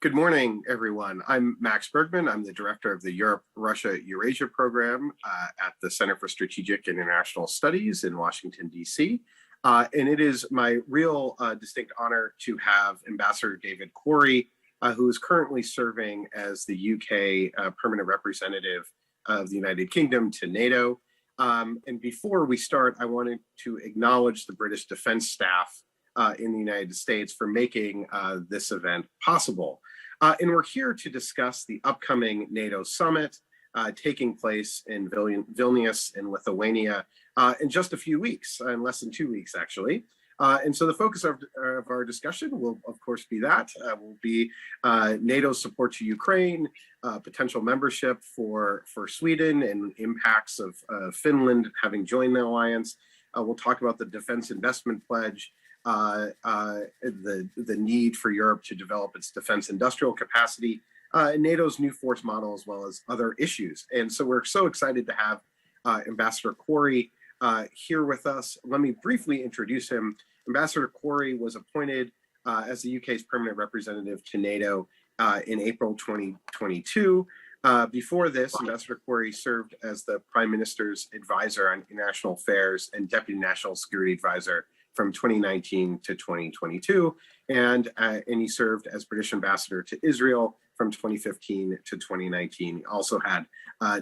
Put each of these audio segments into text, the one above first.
Good morning, everyone. I'm Max Bergmann. I'm the director of the Europe-Russia Eurasia Program at the Center for Strategic and International Studies in Washington, D.C. And it is my real distinct honor to have Ambassador David Quarrey, who is currently serving as the UK permanent representative of the United Kingdom to NATO. And before we start, I wanted to acknowledge the British Defense Staff in the United States for making this event possible. And we're here to discuss the upcoming NATO Summit taking place in Vilnius in Lithuania in just a few weeks, in less than 2 weeks, actually. And so the focus of our discussion will, of course, be that. Will be NATO's support to Ukraine, potential membership for Sweden, and impacts of Finland having joined the alliance. We'll talk about the Defense Investment Pledge, the need for Europe to develop its defense industrial capacity, NATO's new force model, as well as other issues. And so we're so excited to have Ambassador Quarrey here with us. Let me briefly introduce him. Ambassador Quarrey was appointed as the UK's permanent representative to NATO in April 2022. Before this, Ambassador Quarrey served as the Prime Minister's advisor on international affairs and Deputy National Security Advisor from 2019 to 2022, and he served as British ambassador to Israel from 2015 to 2019. He also had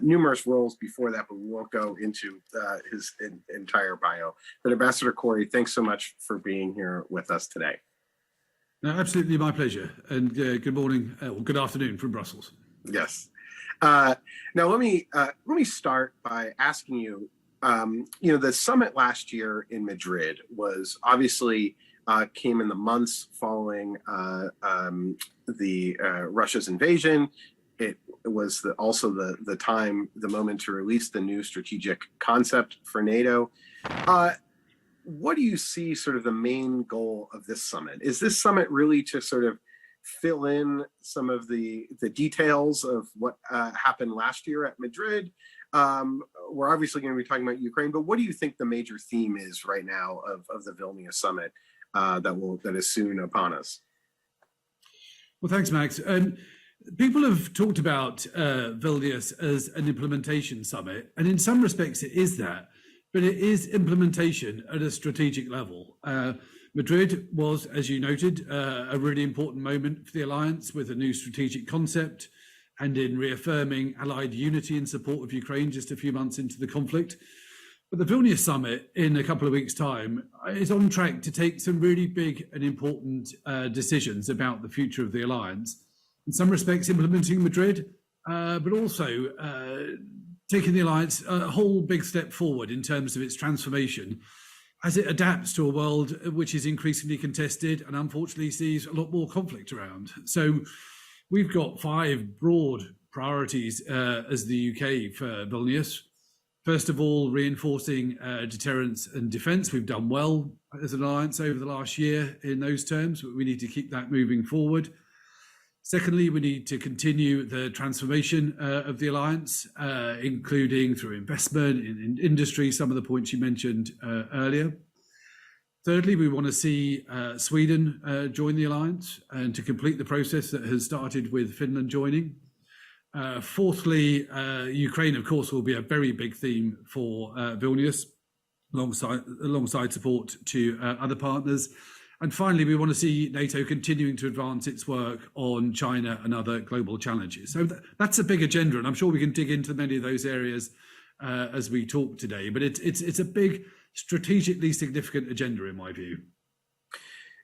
numerous roles before that, but we won't go into his entire bio. But Ambassador Quarrey, thanks so much for being here with us today. No, absolutely my pleasure, and good morning, or good afternoon from Brussels. Yes. Now let me start by asking you. The summit last year in Madrid was obviously came in the months following Russia's invasion. It was also the moment to release the new strategic concept for NATO. What do you see sort of the main goal of this summit? Is this summit really to sort of fill in some of the details of what happened last year at Madrid? We're obviously going to be talking about Ukraine, but what do you think the major theme is right now of the Vilnius Summit that is soon upon us? Well, thanks, Max. People have talked about Vilnius as an implementation summit, and in some respects it is that, but it is implementation at a strategic level. Madrid was, as you noted, a really important moment for the alliance with a new strategic concept and in reaffirming Allied unity in support of Ukraine just a few months into the conflict. But the Vilnius Summit in a couple of weeks' time is on track to take some really big and important decisions about the future of the alliance. In some respects, implementing Madrid, but also taking the alliance a whole big step forward in terms of its transformation as it adapts to a world which is increasingly contested and unfortunately sees a lot more conflict around. So we've got 5 broad priorities as the UK for Vilnius. First of all, reinforcing deterrence and defence. We've done well as an alliance over the last year in those terms, but we need to keep that moving forward. Secondly, we need to continue the transformation of the alliance, including through investment in industry, some of the points you mentioned earlier. Thirdly, we want to see Sweden join the alliance and to complete the process that has started with Finland joining. Fourthly, Ukraine, of course, will be a very big theme for Vilnius, alongside support to other partners. And finally, we want to see NATO continuing to advance its work on China and other global challenges. So that's a big agenda, and I'm sure we can dig into many of those areas as we talk today. But it's a big, strategically significant agenda, in my view.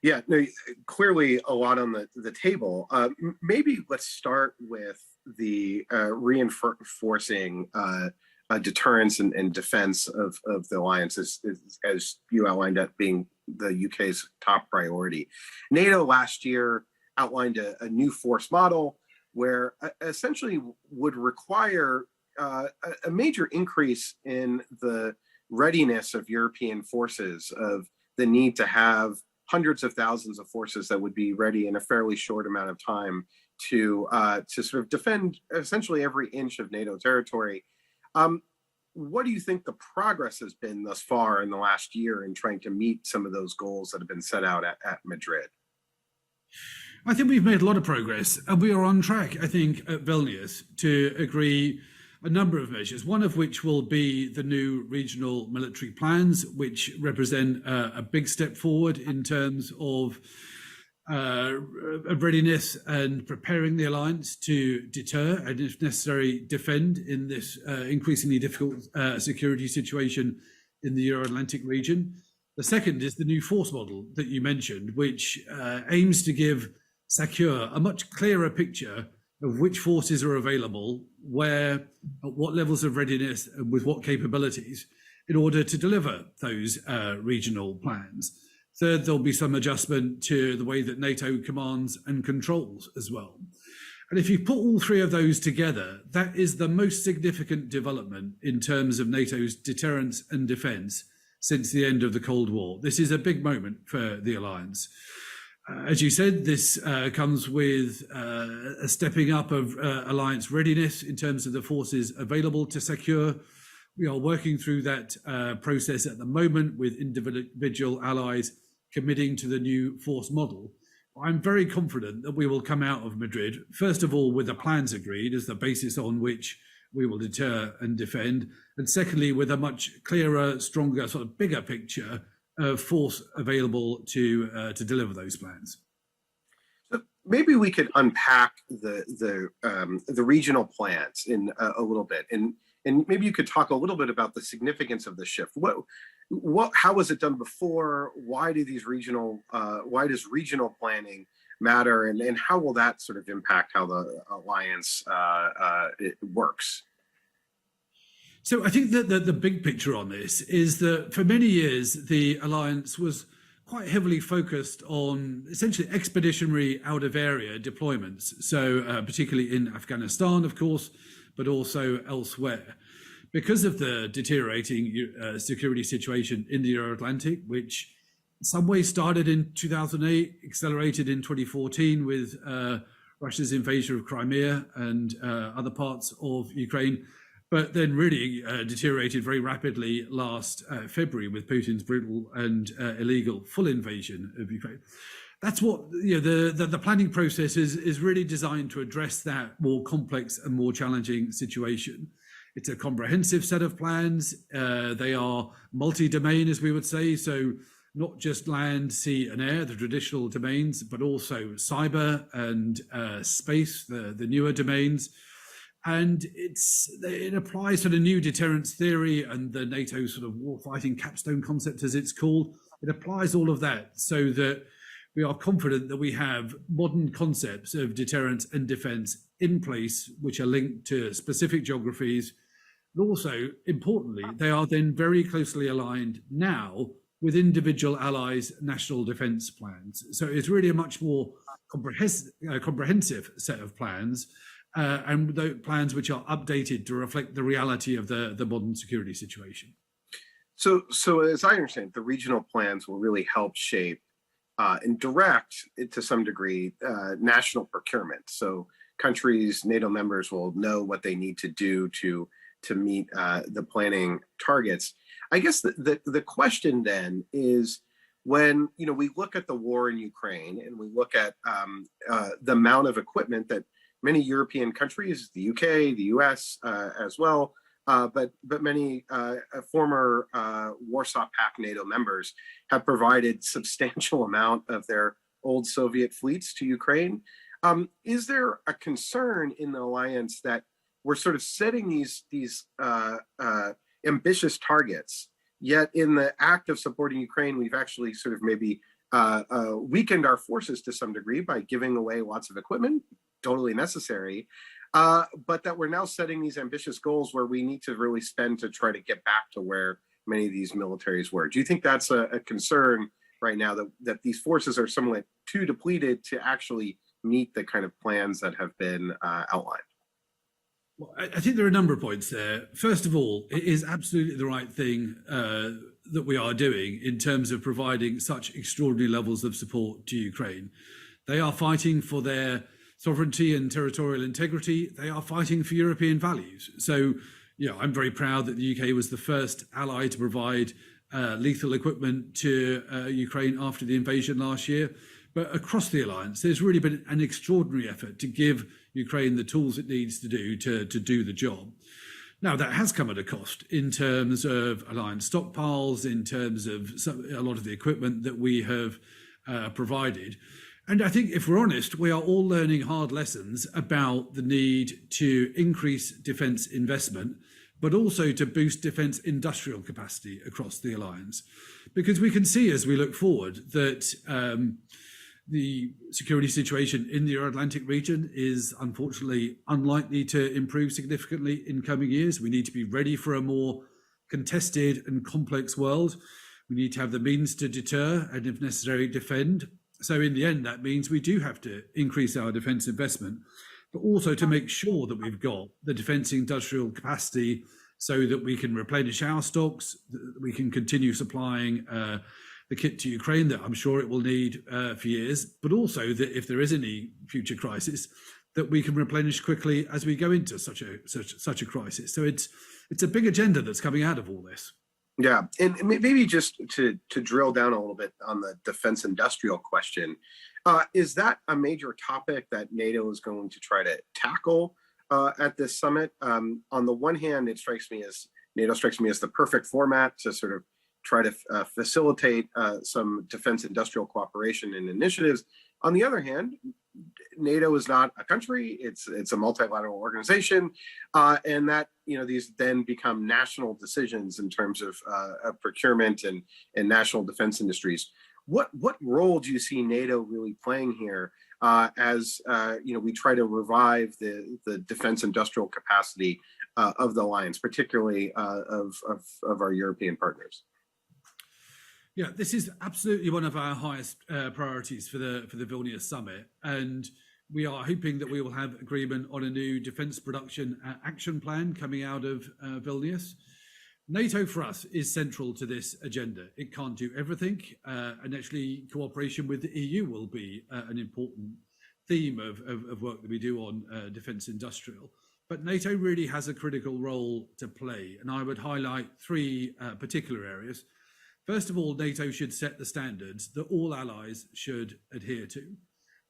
Yeah, no, clearly a lot on the table. Maybe let's start with the reinforcing deterrence and defense of the alliance, as you outlined, that being the UK's top priority. NATO last year outlined a new force model where essentially would require a major increase in the readiness of European forces, of the need to have hundreds of thousands of forces that would be ready in a fairly short amount of time to sort of defend essentially every inch of NATO territory. What do you think the progress has been thus far in the last year in trying to meet some of those goals that have been set out at Madrid? I think we've made a lot of progress, and we are on track, I think, at Vilnius to agree a number of measures, one of which will be the new regional military plans, which represent a big step forward in terms of readiness and preparing the alliance to deter and, if necessary, defend in this increasingly difficult security situation in the Euro-Atlantic region. The second is the new force model that you mentioned, which aims to give SACEUR a much clearer picture of which forces are available, where, at what levels of readiness, and with what capabilities, in order to deliver those regional plans. Third, there'll be some adjustment to the way that NATO commands and controls as well. And if you put all three of those together, that is the most significant development in terms of NATO's deterrence and defence since the end of the Cold War. This is a big moment for the alliance. As you said, this comes with a stepping up of alliance readiness in terms of the forces available to SACEUR. We are working through that process at the moment with individual allies committing to the new force model. I'm very confident that we will come out of Madrid, first of all, with the plans agreed as the basis on which we will deter and defend, and secondly, with a much clearer, stronger, sort of bigger picture of force available to deliver those plans. So maybe we could unpack the regional plans in a little bit, and maybe you could talk a little bit about the significance of the shift. How was it done before? Why does regional planning matter, and how will that sort of impact how the alliance it works? So I think that the big picture on this is that for many years, the alliance was quite heavily focused on essentially expeditionary out of area deployments. So particularly in Afghanistan, of course, but also elsewhere. Because of the deteriorating security situation in the Euro-Atlantic, which in some ways started in 2008, accelerated in 2014 with Russia's invasion of Crimea and other parts of Ukraine, but then really deteriorated very rapidly last February with Putin's brutal and illegal full invasion of Ukraine. That's what the planning process is really designed to address that more complex and more challenging situation. It's a comprehensive set of plans. They are multi-domain, as we would say, so not just land, sea and air, the traditional domains, but also cyber and space, the newer domains. And it applies to the new deterrence theory and the NATO sort of warfighting capstone concept, as it's called. It applies all of that so that we are confident that we have modern concepts of deterrence and defence in place, which are linked to specific geographies. But also, importantly, they are then very closely aligned now with individual allies' national defence plans. So it's really a much more comprehensive set of plans, and the plans which are updated to reflect the reality of the modern security situation. So as I understand, the regional plans will really help shape and direct it to some degree national procurement. So countries, NATO members will know what they need to do to meet the planning targets. I guess the question then is, when we look at the war in Ukraine and we look at the amount of equipment that many European countries, the UK, the US as well, but many former Warsaw Pact NATO members have provided substantial amount of their old Soviet fleets to Ukraine. Is there a concern in the alliance that we're sort of setting these ambitious targets, yet in the act of supporting Ukraine, we've actually sort of maybe weakened our forces to some degree by giving away lots of equipment, totally necessary, but that we're now setting these ambitious goals where we need to really spend to try to get back to where many of these militaries were? Do you think that's a concern right now, that these forces are somewhat too depleted to actually meet the kind of plans that have been outlined? Well, I think there are a number of points there. First of all, it is absolutely the right thing that we are doing in terms of providing such extraordinary levels of support to Ukraine. They are fighting for their sovereignty and territorial integrity. They are fighting for European values. So, I'm very proud that the UK was the first ally to provide lethal equipment to Ukraine after the invasion last year. But across the alliance, there's really been an extraordinary effort to give Ukraine the tools it needs to do the job. Now, that has come at a cost in terms of alliance stockpiles, in terms of a lot of the equipment that we have provided. And I think if we're honest, we are all learning hard lessons about the need to increase defence investment, but also to boost defence industrial capacity across the alliance. Because we can see as we look forward that the security situation in the Euro-Atlantic region is unfortunately unlikely to improve significantly in coming years. We need to be ready for a more contested and complex world. We need to have the means to deter and, if necessary, defend. So in the end, that means we do have to increase our defence investment, but also to make sure that we've got the defence industrial capacity so that we can replenish our stocks, that we can continue supplying the kit to Ukraine that I'm sure it will need for years, but also that if there is any future crisis, that we can replenish quickly as we go into such a crisis. So it's a big agenda that's coming out of all this. Yeah, and maybe just to drill down a little bit on the defense industrial question, is that a major topic that NATO is going to try to tackle at this summit? On the one hand, NATO strikes me as the perfect format to sort of try to facilitate some defense industrial cooperation and initiatives. On the other hand, NATO is not a country; it's a multilateral organization, and that these then become national decisions in terms of procurement and national defense industries. What role do you see NATO really playing here as we try to revive the defense industrial capacity of the alliance, particularly of our European partners? Yeah, this is absolutely one of our highest priorities for the Vilnius Summit, and we are hoping that we will have agreement on a new defence production action plan coming out of Vilnius. NATO for us is central to this agenda. It can't do everything, and actually cooperation with the EU will be an important theme of work that we do on defence industrial. But NATO really has a critical role to play, and I would highlight three particular areas. First of all, NATO should set the standards that all allies should adhere to.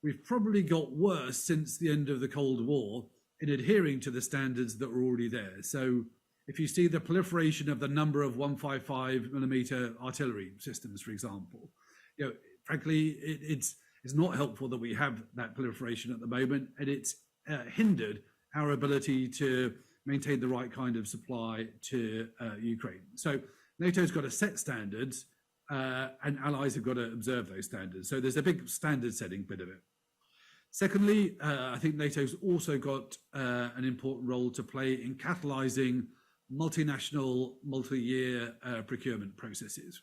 We've probably got worse since the end of the Cold War in adhering to the standards that are already there. So if you see the proliferation of the number of 155mm artillery systems, for example, frankly, it's not helpful that we have that proliferation at the moment, and it's hindered our ability to maintain the right kind of supply to Ukraine. So NATO's got to set standards and allies have got to observe those standards. So there's a big standard setting bit of it. Secondly, I think NATO's also got an important role to play in catalysing multinational, multi-year procurement processes.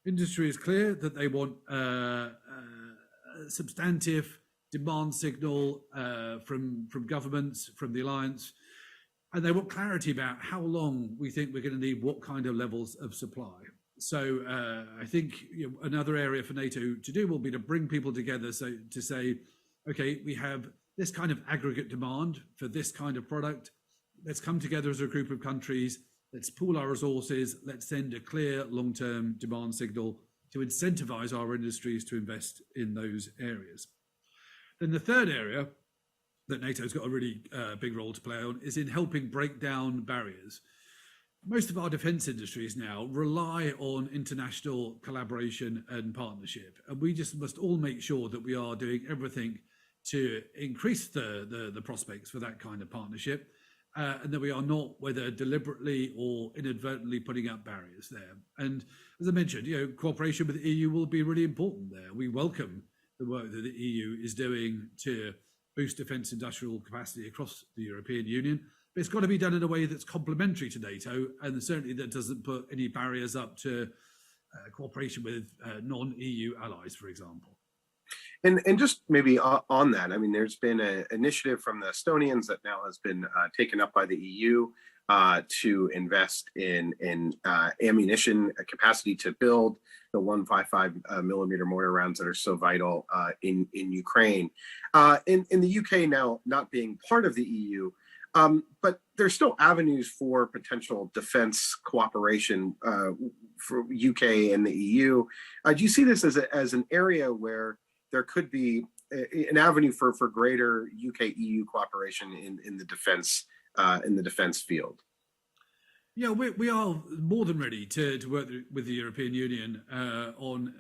Industry is clear that they want substantive demand signal from governments, from the alliance, and they want clarity about how long we think we're going to need what kind of levels of supply. So I think another area for NATO to do will be to bring people together to say, okay, we have this kind of aggregate demand for this kind of product. Let's come together as a group of countries. Let's pool our resources. Let's send a clear long-term demand signal to incentivize our industries to invest in those areas. Then the third area that NATO's got a really big role to play on is in helping break down barriers. Most of our defence industries now rely on international collaboration and partnership, and we just must all make sure that we are doing everything to increase the prospects for that kind of partnership, and that we are not, whether deliberately or inadvertently, putting up barriers there. And as I mentioned, cooperation with the EU will be really important there. We welcome the work that the EU is doing to boost defence industrial capacity across the European Union, but it's got to be done in a way that's complementary to NATO, and certainly that doesn't put any barriers up to cooperation with non-EU allies, for example. And just maybe on that, I mean, there's been an initiative from the Estonians that now has been taken up by the EU to invest in ammunition capacity to build the 155mm mortar rounds that are so vital in Ukraine. In the UK now not being part of the EU, but there's still avenues for potential defense cooperation for UK and the EU. Do you see this as an area where there could be an avenue for greater UK-EU cooperation in the defense field. Yeah, we are more than ready to work with the European Union on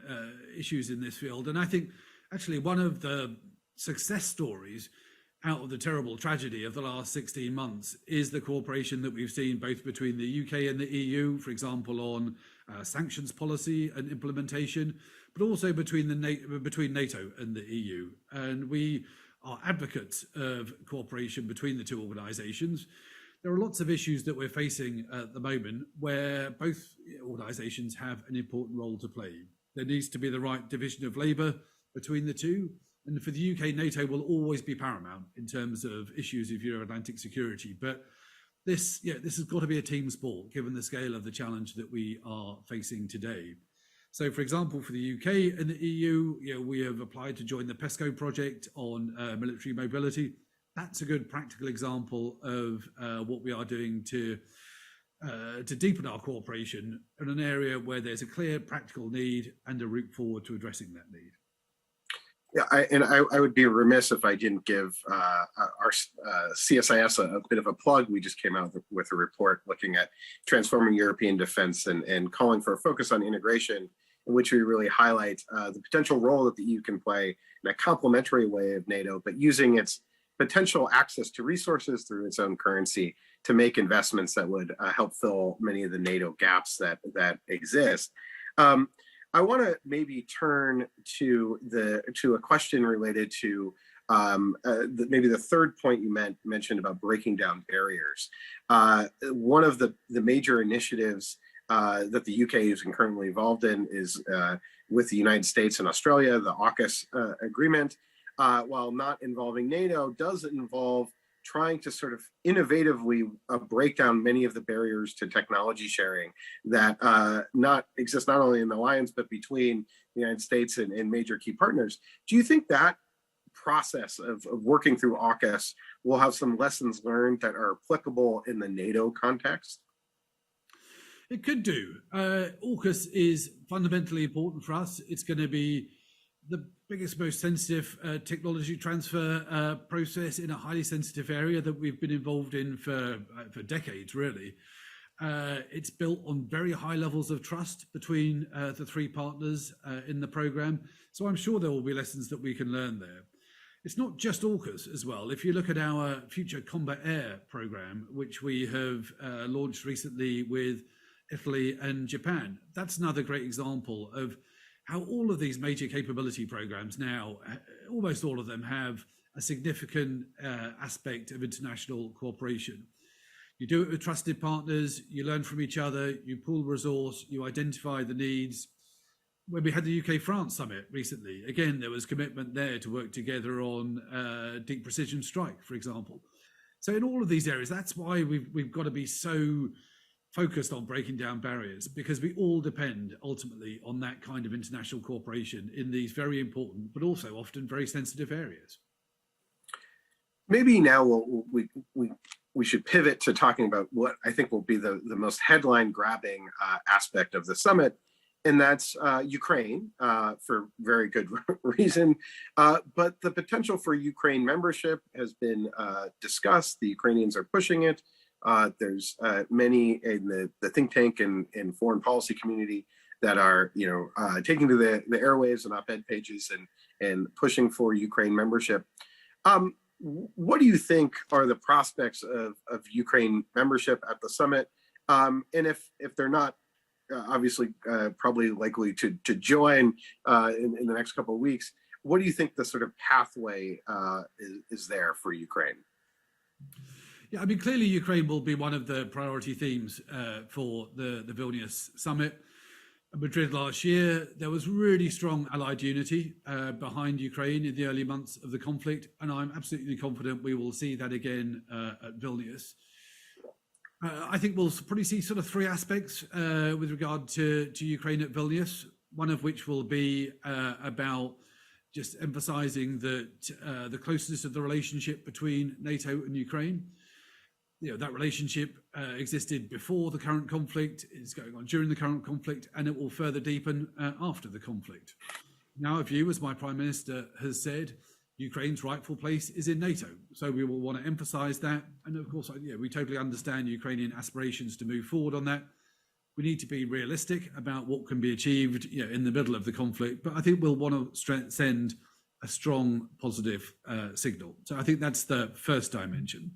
issues in this field. And I think actually one of the success stories out of the terrible tragedy of the last 16 months is the cooperation that we've seen both between the UK and the EU, for example, on sanctions policy and implementation, but also between NATO and the EU. And we are advocates of cooperation between the two organisations. There are lots of issues that we're facing at the moment where both organisations have an important role to play. There needs to be the right division of labour between the two. And for the UK, NATO will always be paramount in terms of issues of Euro-Atlantic security. But this has got to be a team sport, given the scale of the challenge that we are facing today. So, for example, for the UK and the EU, we have applied to join the PESCO project on military mobility. That's a good practical example of what we are doing to deepen our cooperation in an area where there's a clear practical need and a route forward to addressing that need. Yeah, I would be remiss if I didn't give our CSIS a bit of a plug. We just came out with a report looking at transforming European defense and calling for a focus on integration, in which we really highlight the potential role that the EU can play in a complementary way of NATO, but using its potential access to resources through its own currency to make investments that would help fill many of the NATO gaps that exist. I want to maybe turn to a question related to maybe the third point you mentioned about breaking down barriers. One of the major initiatives that the UK is currently involved in is with the United States and Australia, the AUKUS agreement. While not involving NATO, does involve trying to sort of innovatively break down many of the barriers to technology sharing that exist not only in the alliance, but between the United States and major key partners. Do you think that process of working through AUKUS will have some lessons learned that are applicable in the NATO context? It could do. AUKUS is fundamentally important for us. It's going to be the biggest, most sensitive technology transfer process in a highly sensitive area that we've been involved in for decades, really. It's built on very high levels of trust between the three partners in the program. So I'm sure there will be lessons that we can learn there. It's not just AUKUS as well. If you look at our Future Combat Air program, which we have launched recently with Italy and Japan, that's another great example of how all of these major capability programs now, almost all of them, have a significant aspect of international cooperation. You do it with trusted partners, you learn from each other, you pool resource, you identify the needs. When we had the UK-France summit recently, again, there was commitment there to work together on deep precision strike, for example. So in all of these areas, that's why we've got to be so focused on breaking down barriers, because we all depend ultimately on that kind of international cooperation in these very important, but also often very sensitive areas. Maybe now we should pivot to talking about what I think will be the most headline grabbing aspect of the summit, and that's Ukraine, for very good reason. But the potential for Ukraine membership has been discussed. The Ukrainians are pushing it. There's many in the think tank and foreign policy community that are, taking to the airwaves and op-ed pages and pushing for Ukraine membership. What do you think are the prospects of Ukraine membership at the summit? And if they're not obviously probably likely to join in the next couple of weeks, what do you think the sort of pathway is there for Ukraine? Yeah, I mean, clearly Ukraine will be one of the priority themes for the Vilnius Summit. In Madrid last year, there was really strong allied unity behind Ukraine in the early months of the conflict, and I'm absolutely confident we will see that again at Vilnius. I think we'll probably see sort of three aspects with regard to Ukraine at Vilnius, one of which will be about just emphasizing that the closeness of the relationship between NATO and Ukraine. That relationship existed before the current conflict, is going on during the current conflict, and it will further deepen after the conflict. in our view, as my Prime Minister has said, Ukraine's rightful place is in NATO. So we will want to emphasize that. And of course, we totally understand Ukrainian aspirations to move forward on that. We need to be realistic about what can be achieved in the middle of the conflict. But I think we'll want to send a strong positive signal. So I think that's the first dimension.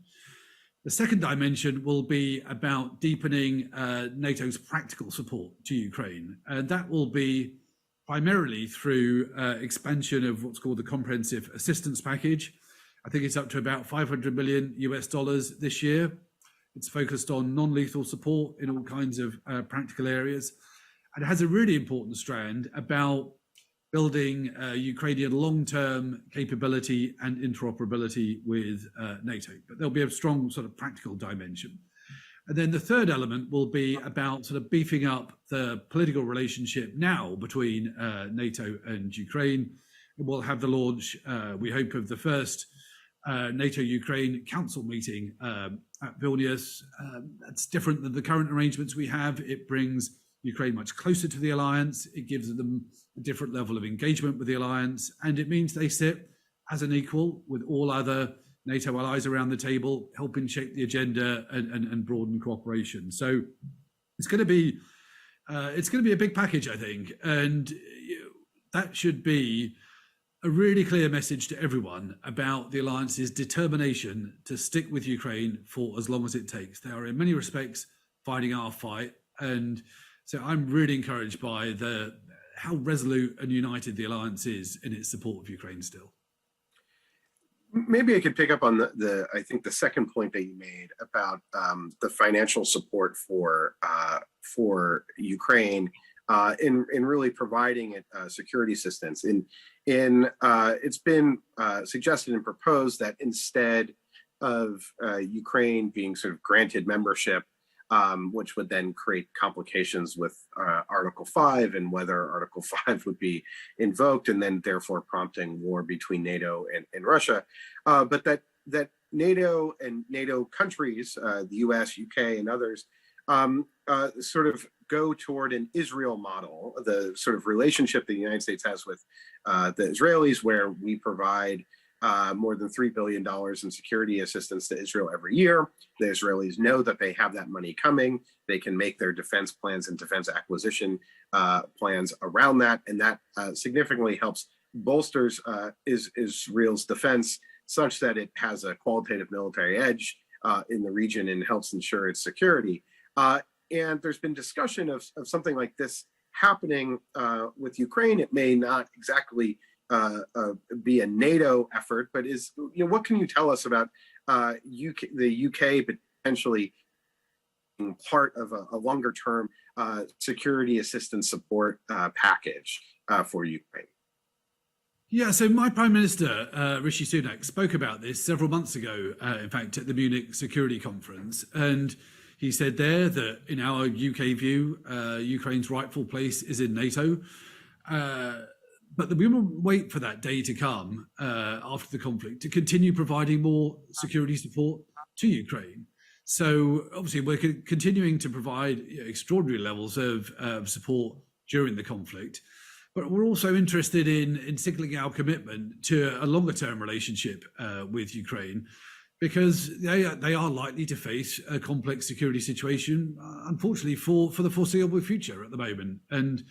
The second dimension will be about deepening NATO's practical support to Ukraine. And that will be primarily through expansion of what's called the Comprehensive Assistance Package. I think it's up to about $500 million this year. It's focused on non-lethal support in all kinds of practical areas. And it has a really important strand about building Ukrainian long-term capability and interoperability with NATO. But there'll be a strong sort of practical dimension. And then the third element will be about sort of beefing up the political relationship now between NATO and Ukraine. We'll have the launch, we hope, of the first NATO-Ukraine Council meeting at Vilnius. That's different than the current arrangements we have. It brings Ukraine much closer to the alliance. It gives them a different level of engagement with the alliance. And it means they sit as an equal with all other NATO allies around the table, helping shape the agenda and broaden cooperation. So it's going to be a big package, I think, and that should be a really clear message to everyone about the alliance's determination to stick with Ukraine for as long as it takes. They are, in many respects, fighting our fight, and so I'm really encouraged by how resolute and united the alliance is in its support of Ukraine still. Maybe I could pick up on I think the second point that you made about the financial support for Ukraine in really providing it security assistance. It's been suggested and proposed that instead of Ukraine being sort of granted membership, which would then create complications with Article 5 and whether Article 5 would be invoked and then therefore prompting war between NATO and Russia. But that NATO and NATO countries, the US, UK, and others, sort of go toward an Israel model, the sort of relationship the United States has with the Israelis, where we provide more than $3 billion in security assistance to Israel every year. The Israelis know that they have that money coming. They can make their defense plans and defense acquisition plans around that. And that significantly helps bolsters Israel's defense such that it has a qualitative military edge in the region and helps ensure its security. And there's been discussion of something like this happening with Ukraine. It may not exactly be a NATO effort, but what can you tell us about the UK potentially being part of a longer term security assistance support package for Ukraine? Yeah, so my Prime Minister, Rishi Sunak, spoke about this several months ago, in fact, at the Munich Security Conference. And he said there that in our UK view, Ukraine's rightful place is in NATO. But we will wait for that day to come after the conflict to continue providing more security support to Ukraine. So obviously we're continuing to provide extraordinary levels of support during the conflict, but we're also interested in signaling our commitment to a longer term relationship with Ukraine, because they are likely to face a complex security situation, unfortunately, for the foreseeable future at the moment. And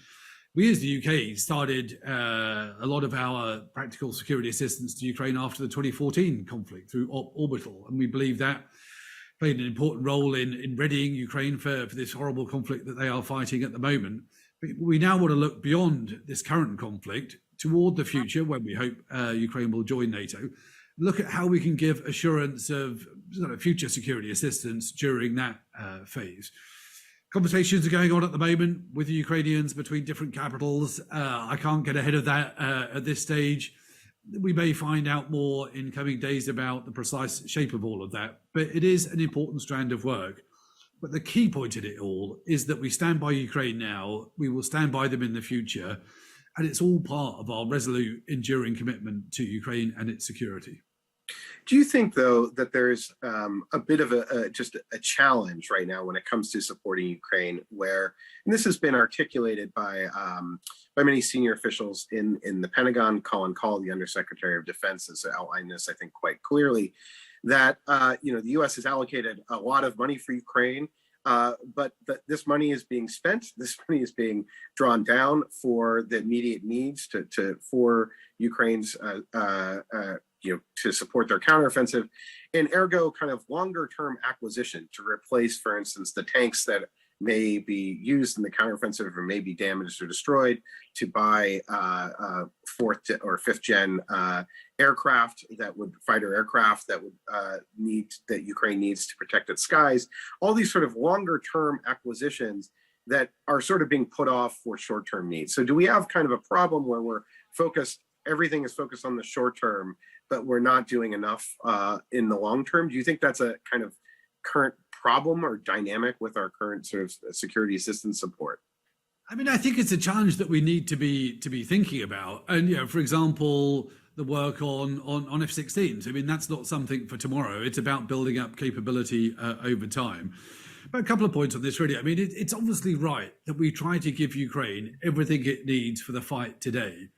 we as the UK started a lot of our practical security assistance to Ukraine after the 2014 conflict through Orbital. And we believe that played an important role in readying Ukraine for this horrible conflict that they are fighting at the moment. But we now want to look beyond this current conflict toward the future, when we hope Ukraine will join NATO, look at how we can give assurance of future security assistance during that phase. Conversations are going on at the moment with the Ukrainians between different capitals. I can't get ahead of that at this stage. We may find out more in coming days about the precise shape of all of that, but it is an important strand of work. But the key point in it all is that we stand by Ukraine now, we will stand by them in the future, and it's all part of our resolute, enduring commitment to Ukraine and its security. Do you think, though, that there's a bit of just a challenge right now when it comes to supporting Ukraine, where, and this has been articulated by many senior officials in the Pentagon, Colin Kahl, the Undersecretary of Defense, has outlined this, I think, quite clearly, that the U.S. has allocated a lot of money for Ukraine, but this money is being spent. This money is being drawn down for the immediate needs for Ukraine's to support their counteroffensive, and ergo kind of longer term acquisition to replace, for instance, the tanks that may be used in the counteroffensive or may be damaged or destroyed, to buy fourth or fifth gen fighter aircraft that Ukraine needs to protect its skies. All these sort of longer term acquisitions that are sort of being put off for short term needs. So do we have kind of a problem where everything is focused on the short term, but we're not doing enough in the long term? Do you think that's a kind of current problem or dynamic with our current sort of security assistance support? I mean, I think it's a challenge that we need to be thinking about. And for example, the work on F16s. I mean, that's not something for tomorrow. It's about building up capability over time. But a couple of points on this, really. I mean, it's obviously right that we try to give Ukraine everything it needs for the fight today.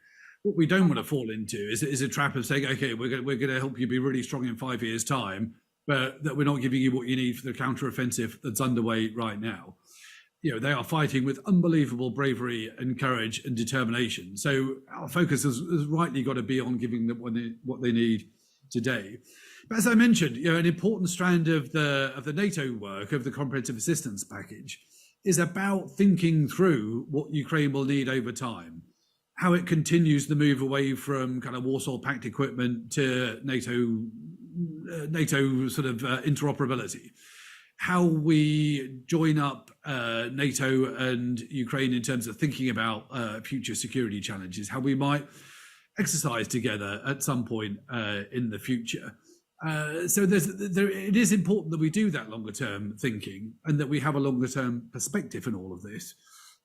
What we don't want to fall into is a trap of saying, okay, we're going to help you be really strong in 5 years' time, but that we're not giving you what you need for the counteroffensive that's underway right now. They are fighting with unbelievable bravery and courage and determination. So our focus has rightly got to be on giving them what they need today. But as I mentioned, an important strand of the NATO work, of the comprehensive assistance package, is about thinking through what Ukraine will need over time, how it continues the move away from kind of Warsaw Pact equipment to NATO sort of interoperability, how we join up NATO and Ukraine in terms of thinking about future security challenges, how we might exercise together at some point in the future. So it is important that we do that longer term thinking and that we have a longer term perspective in all of this.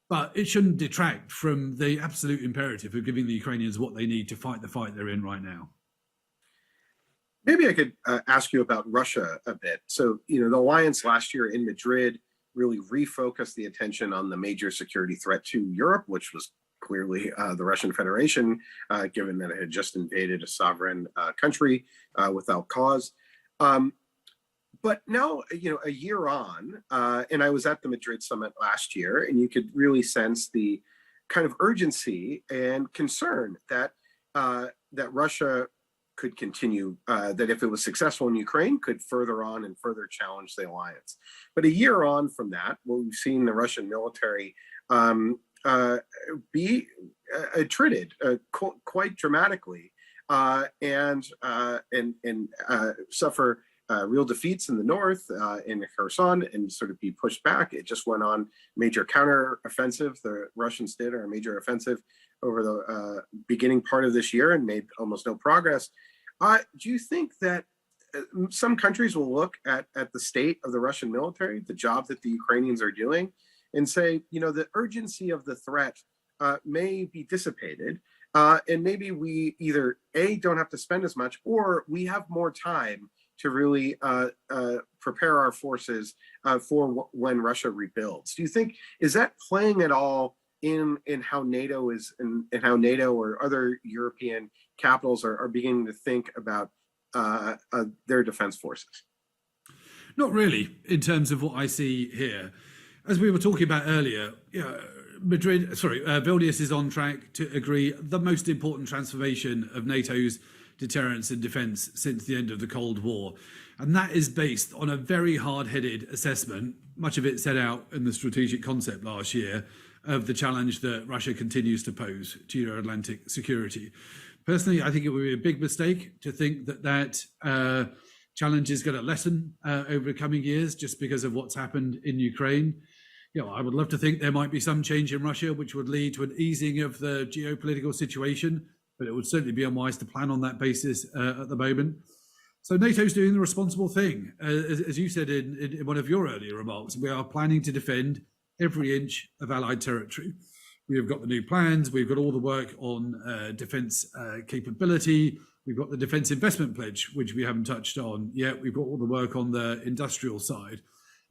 But it shouldn't detract from the absolute imperative of giving the Ukrainians what they need to fight the fight they're in right now. Maybe I could ask you about Russia a bit. So, the alliance last year in Madrid really refocused the attention on the major security threat to Europe, which was clearly the Russian Federation, given that it had just invaded a sovereign country without cause. But now, a year on, and I was at the Madrid Summit last year, and you could really sense the kind of urgency and concern that Russia could continue, that if it was successful in Ukraine, could further on and further challenge the alliance. But a year on from that, we've seen the Russian military be attrited quite dramatically and suffer real defeats in the north, in Kherson, and sort of be pushed back. It just went on major counter-offensive. The Russians did a major offensive over the beginning part of this year and made almost no progress. Do you think that some countries will look at the state of the Russian military, the job that the Ukrainians are doing, and say, the urgency of the threat may be dissipated, and maybe we either don't have to spend as much, or we have more time to really prepare our forces for when Russia rebuilds? Do you think, is that playing at all in how NATO is, and how NATO or other European capitals are beginning to think about their defense forces? Not really, in terms of what I see here. As we were talking about earlier, Vilnius is on track to agree the most important transformation of NATO's deterrence and defence since the end of the Cold War. And that is based on a very hard-headed assessment, much of it set out in the strategic concept last year, of the challenge that Russia continues to pose to Euro-Atlantic security. Personally, I think it would be a big mistake to think that challenge is going to lessen over the coming years just because of what's happened in Ukraine. I would love to think there might be some change in Russia which would lead to an easing of the geopolitical situation, but it would certainly be unwise to plan on that basis at the moment. So NATO's doing the responsible thing. As you said in one of your earlier remarks, we are planning to defend every inch of Allied territory. We have got the new plans, we've got all the work on defence capability, We've got the Defence Investment Pledge, which we haven't touched on yet. We've got all the work on the industrial side.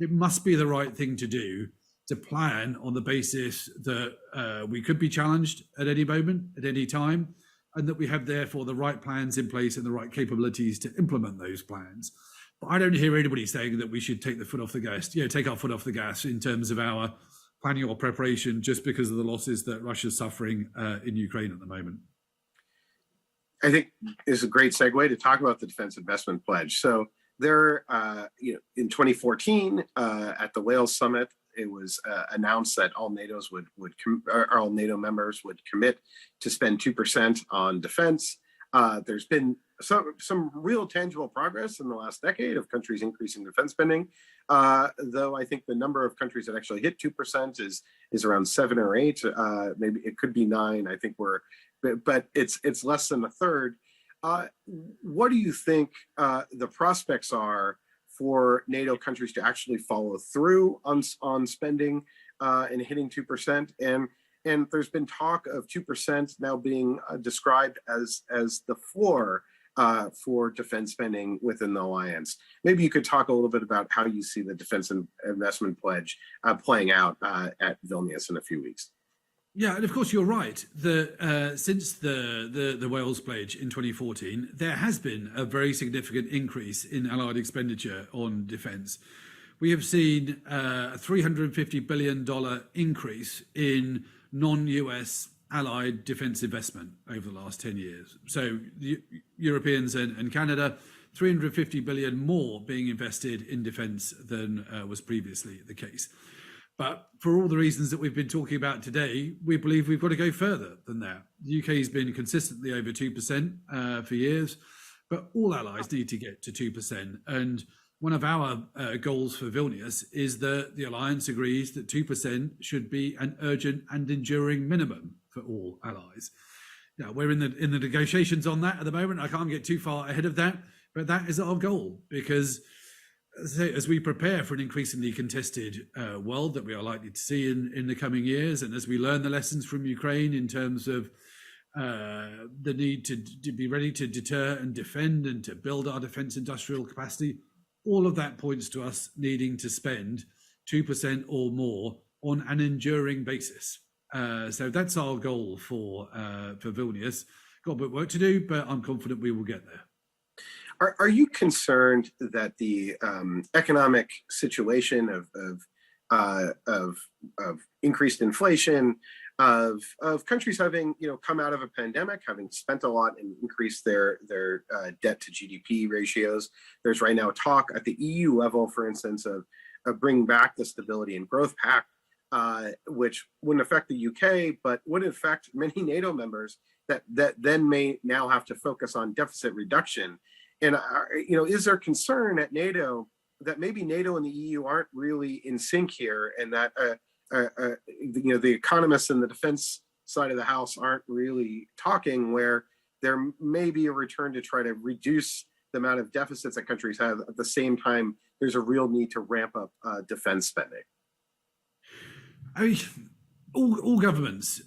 It must be the right thing to do to plan on the basis that we could be challenged at any moment, at any time, and that we have therefore the right plans in place and the right capabilities to implement those plans. But I don't hear anybody saying that we should take the foot off the gas, take our foot off the gas in terms of our planning or preparation just because of the losses that Russia's suffering in Ukraine at the moment. I think is a great segue to talk about the Defence Investment Pledge. So there, in 2014 at the Wales Summit, it was announced that all all NATO members would commit to spend 2% on defense. There's been some real tangible progress in the last decade of countries increasing defense spending, though I think the number of countries that actually hit 2% is around 7 or 8. Maybe it could be 9. I think but it's less than a third. What do you think the prospects are for NATO countries to actually follow through on spending and hitting 2%? And there's been talk of 2% now being described as the floor for defense spending within the alliance. Maybe you could talk a little bit about how you see the Defense Investment Pledge playing out at Vilnius in a few weeks. Yeah, and of course you're right. Since the Wales Pledge in 2014, there has been a very significant increase in allied expenditure on defence. We have seen a $350 billion increase in non-US allied defence investment over the last 10 years. So the Europeans and Canada, 350 billion more being invested in defence than was previously the case. But for all the reasons that we've been talking about today, we believe we've got to go further than that. The UK has been consistently over 2% for years, but all allies need to get to 2%. And one of our goals for Vilnius is that the alliance agrees that 2% should be an urgent and enduring minimum for all allies. Now, we're in the negotiations on that at the moment. I can't get too far ahead of that, but that is our goal, because as we prepare for an increasingly contested world that we are likely to see in the coming years, and as we learn the lessons from Ukraine in terms of the need to be ready to deter and defend and to build our defence industrial capacity, all of that points to us needing to spend 2% or more on an enduring basis. So that's our goal for Vilnius. Got a bit of work to do, but I'm confident we will get there. Are you concerned that the economic situation of increased inflation, of countries having come out of a pandemic, having spent a lot and increased their debt to GDP ratios? There's right now talk at the EU level, for instance, of bringing back the Stability and Growth Pact, which wouldn't affect the UK, but would affect many NATO members that then may now have to focus on deficit reduction. And is there concern at NATO that maybe NATO and the EU aren't really in sync here, and that the economists in the defense side of the house aren't really talking, where there may be a return to try to reduce the amount of deficits that countries have at the same time there's a real need to ramp up defense spending? I mean, all governments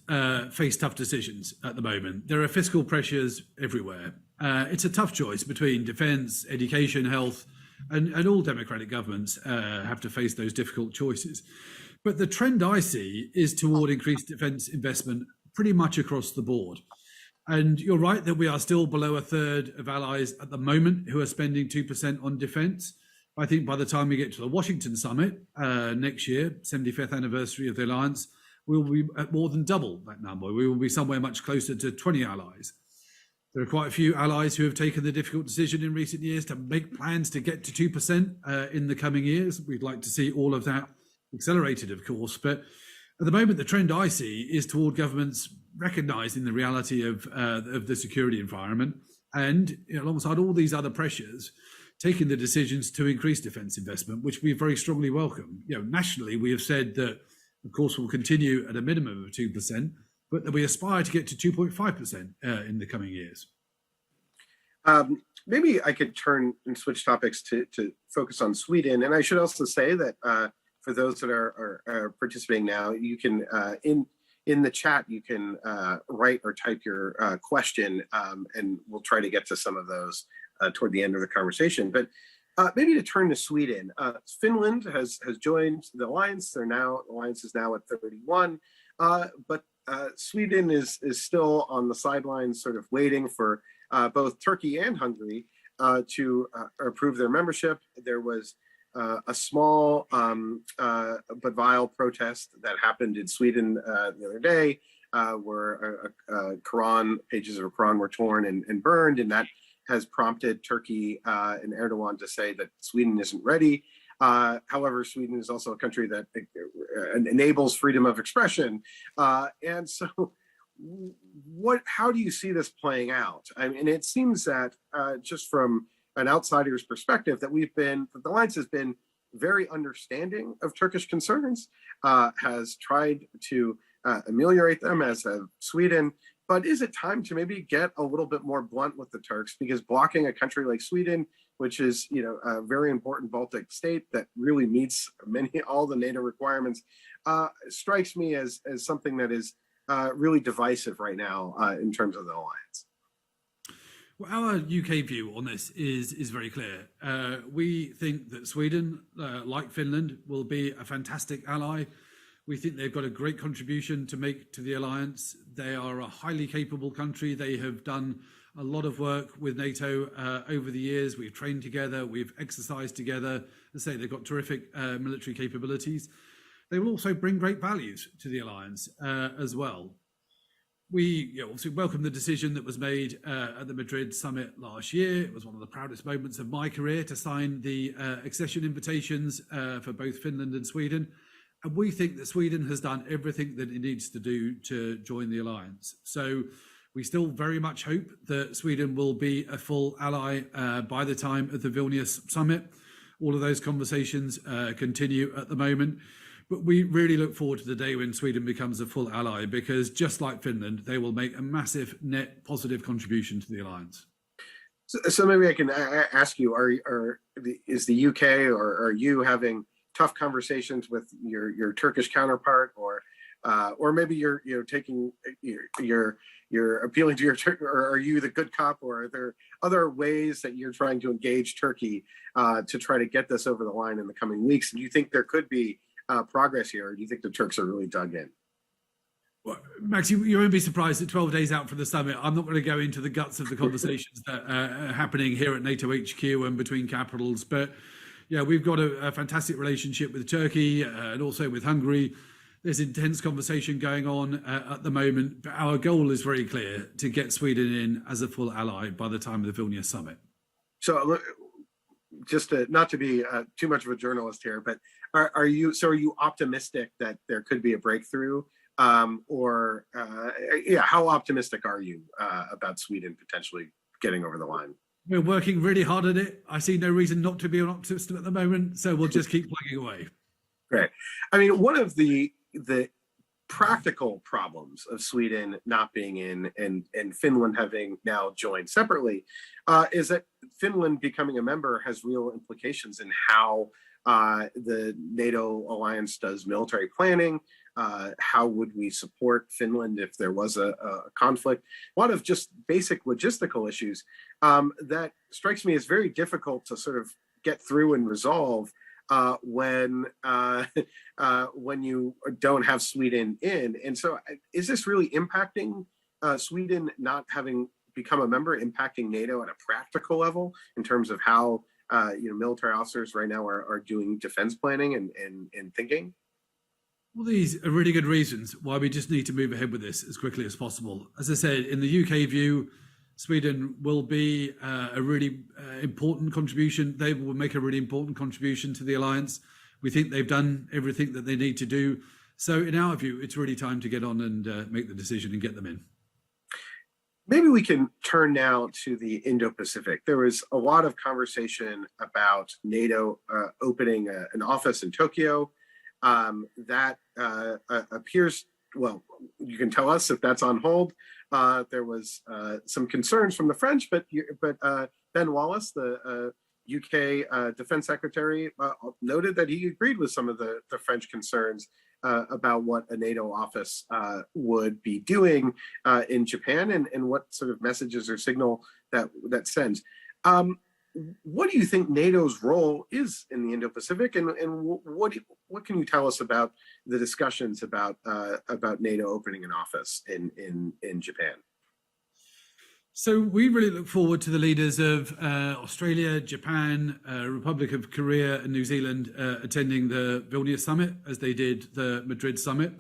face tough decisions at the moment. There are fiscal pressures everywhere. It's a tough choice between defence, education, health, and all democratic governments have to face those difficult choices. But the trend I see is toward increased defence investment pretty much across the board. And you're right that we are still below a third of allies at the moment who are spending 2% on defence. I think by the time we get to the Washington Summit next year, 75th anniversary of the alliance, we will be at more than double that number. We will be somewhere much closer to 20 allies. There are quite a few allies who have taken the difficult decision in recent years to make plans to get to 2% in the coming years. We'd like to see all of that accelerated, of course. But at the moment, the trend I see is toward governments recognising the reality of the security environment and, alongside all these other pressures, taking the decisions to increase defence investment, which we very strongly welcome. Nationally, we have said that, of course, we'll continue at a minimum of 2%, but that we aspire to get to 2.5% in the coming years. Maybe I could turn and switch topics to focus on Sweden. And I should also say that for those that are participating now, you can in the chat, you can write or type your question, and we'll try to get to some of those toward the end of the conversation. But maybe to turn to Sweden, Finland has joined the alliance. The alliance is now at 31, but Sweden is still on the sidelines, sort of waiting for both Turkey and Hungary to approve their membership. There was a small but vile protest that happened in Sweden the other day, where pages of a Quran were torn and burned, and that has prompted Turkey and Erdogan to say that Sweden isn't ready. However, Sweden is also a country that enables freedom of expression, and so how do you see this playing out? I mean, it seems that just from an outsider's perspective, that the alliance has been very understanding of Turkish concerns, has tried to ameliorate them, as have Sweden. But is it time to maybe get a little bit more blunt with the Turks? Because blocking a country like Sweden, which is a very important Baltic state that really meets all the NATO requirements, strikes me as something that is really divisive right now in terms of the alliance. Well, our UK view on this is very clear. We think that Sweden, like Finland, will be a fantastic ally. We think they've got a great contribution to make to the alliance. They are a highly capable country. They have done a lot of work with NATO over the years. We've trained together, we've exercised together. As I say, they've got terrific military capabilities. They will also bring great values to the alliance as well. We obviously welcome the decision that was made at the Madrid summit last year. It was one of the proudest moments of my career to sign the accession invitations for both Finland and Sweden. And we think that Sweden has done everything that it needs to do to join the alliance. So we still very much hope that Sweden will be a full ally by the time of the Vilnius Summit. All of those conversations continue at the moment. But we really look forward to the day when Sweden becomes a full ally, because just like Finland, they will make a massive net positive contribution to the alliance. So maybe I can ask you, is the UK or are you having tough conversations with your Turkish counterpart, or maybe you're taking you're appealing to your or are you the good cop, or are there other ways that you're trying to engage Turkey to try to get this over the line in the coming weeks? Do you think there could be progress here, or do you think the Turks are really dug in? Well, Max, you won't be surprised that 12 days out from the summit, I'm not going to go into the guts of the conversations that are happening here at NATO HQ and between capitals. But yeah, we've got a fantastic relationship with Turkey and also with Hungary. There's intense conversation going on at the moment. But our goal is very clear: to get Sweden in as a full ally by the time of the Vilnius Summit. So, just not to be too much of a journalist here, but are you optimistic that there could be a breakthrough, how optimistic are you about Sweden potentially getting over the line? We're working really hard at it. I see no reason not to be an optimist at the moment, so we'll just keep plugging away. Great. I mean, one of the practical problems of Sweden not being in and Finland having now joined separately is that Finland becoming a member has real implications in how the NATO alliance does military planning. How would we support Finland if there was a conflict? A lot of just basic logistical issues that strikes me as very difficult to sort of get through and resolve when you don't have Sweden in. And so is this really impacting Sweden not having become a member, impacting NATO at a practical level in terms of how military officers right now are doing defense planning and thinking? Well, these are really good reasons why we just need to move ahead with this as quickly as possible. As I said, in the UK view, Sweden will be a really important contribution. They will make a really important contribution to the alliance. We think they've done everything that they need to do. So in our view, it's really time to get on and make the decision and get them in. Maybe we can turn now to the Indo-Pacific. There was a lot of conversation about NATO opening an office in Tokyo. That appears, well, you can tell us if that's on hold. There was some concerns from the French, but Ben Wallace, the UK Defense Secretary, noted that he agreed with some of the French concerns about what a NATO office would be doing in Japan, and what sort of messages or signal that sends. What do you think NATO's role is in the Indo-Pacific, and what can you tell us about the discussions about NATO opening an office in Japan? So we really look forward to the leaders of Australia, Japan, Republic of Korea, and New Zealand attending the Vilnius Summit, as they did the Madrid Summit.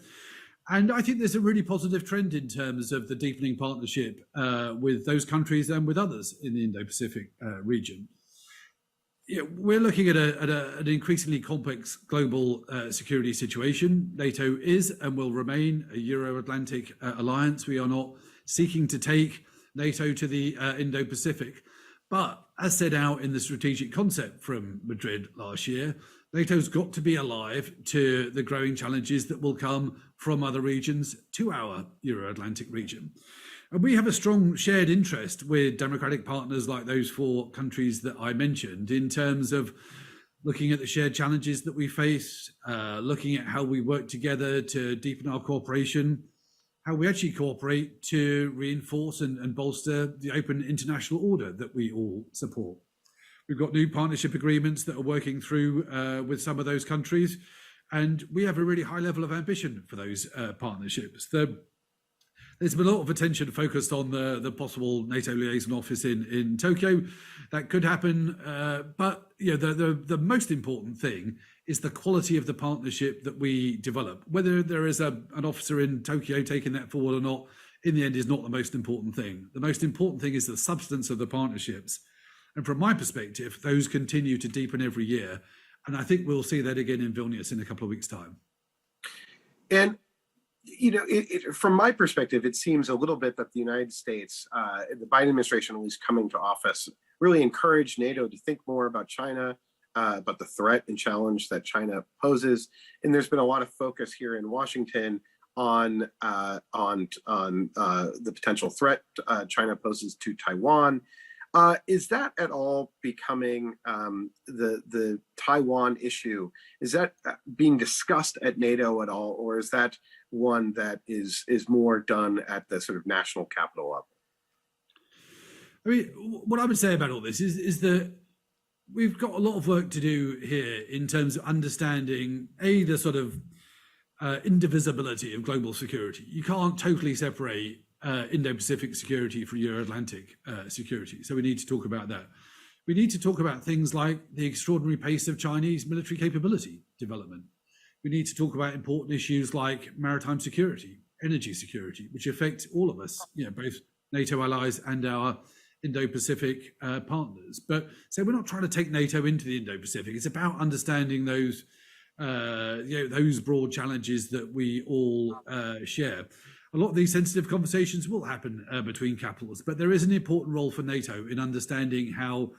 And I think there's a really positive trend in terms of the deepening partnership with those countries and with others in the Indo-Pacific region. Yeah, we're looking at an increasingly complex global security situation. NATO is and will remain a Euro-Atlantic alliance. We are not seeking to take NATO to the Indo-Pacific. But as set out in the strategic concept from Madrid last year, NATO's got to be alive to the growing challenges that will come from other regions to our Euro-Atlantic region. And we have a strong shared interest with democratic partners like those 4 countries that I mentioned, in terms of looking at the shared challenges that we face, looking at how we work together to deepen our cooperation, how we actually cooperate to reinforce and bolster the open international order that we all support. We've got new partnership agreements that are working through with some of those countries, and we have a really high level of ambition for those partnerships. There's been a lot of attention focused on the possible NATO liaison office in Tokyo. That could happen, but the most important thing is the quality of the partnership that we develop. Whether there is an officer in Tokyo taking that forward or not, in the end, is not the most important thing. The most important thing is the substance of the partnerships. And from my perspective, those continue to deepen every year. And I think we'll see that again in Vilnius in a couple of weeks' time. And from my perspective, it seems a little bit that the United States, the Biden administration, at least coming to office, really encouraged NATO to think more about China, about the threat and challenge that China poses. And there's been a lot of focus here in Washington on the potential threat China poses to Taiwan. Is that at all becoming the Taiwan issue? Is that being discussed at NATO at all, or is that one that is more done at the sort of national capital level? I mean, what I would say about all this is that we've got a lot of work to do here in terms of understanding the sort of indivisibility of global security. You can't totally separate Indo-Pacific security from Euro-Atlantic security. So we need to talk about that. We need to talk about things like the extraordinary pace of Chinese military capability development. We need to talk about important issues like maritime security, energy security, which affect all of us, both NATO allies and our Indo-Pacific partners. But so we're not trying to take NATO into the Indo-Pacific. It's about understanding those broad challenges that we all share. A lot of these sensitive conversations will happen between capitals, but there is an important role for NATO in understanding how